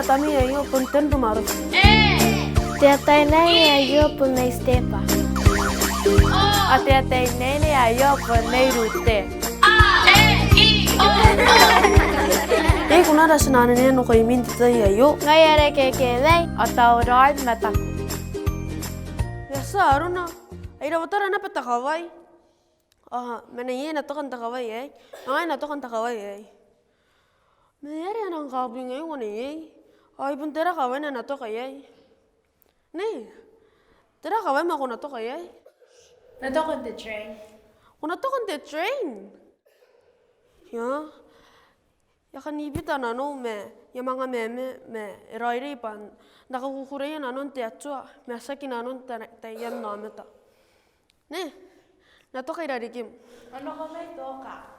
tami ayo punten tumaru. Tietäin ayo punai stepa. Ate nene ayo punai rute. Kuna rasa nana ne no koi min tita ayo. Ngayare kekele. Atau ride mata. Yasa aruna. Aira botara na peta kawai. Mana ye na tokan takawai eh. Nangai na tokan takawai eh. Mayare nang kabing eh ngone eh. Ay pun tera kawai na toka eh. Ne. Tera kawai ma kuna toka eh. Na tokan the train. Kuna tokan the train. Ya. Ya kan ibita na no me. Ya mga me eraire pan. Nakakukure na non te atua. Me asaki na non tayan na meta. Ne. Na toka irarikim. Ano ka may toka?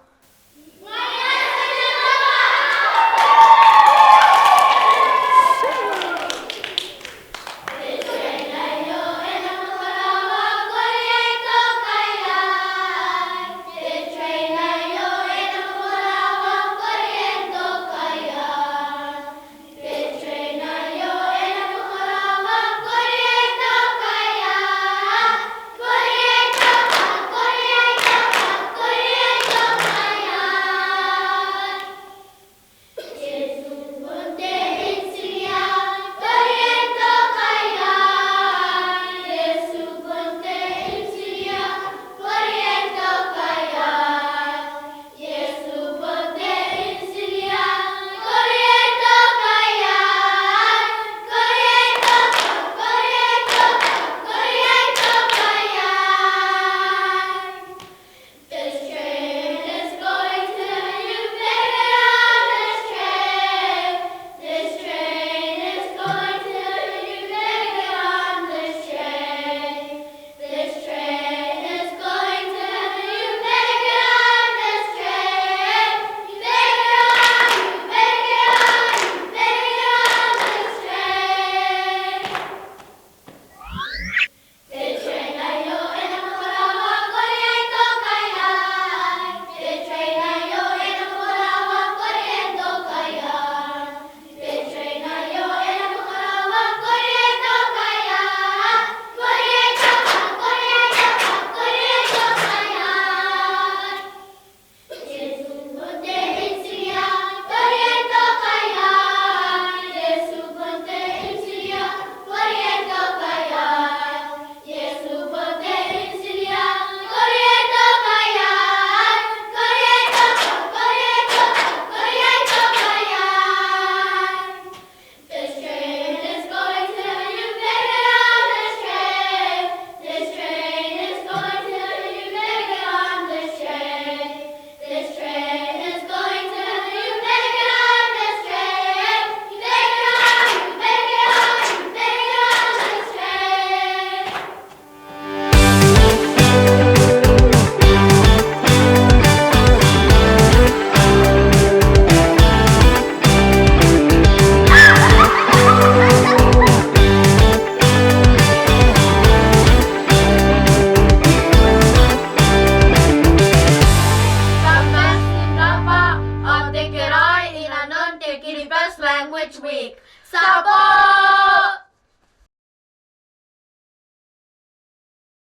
Language Week. Sabon!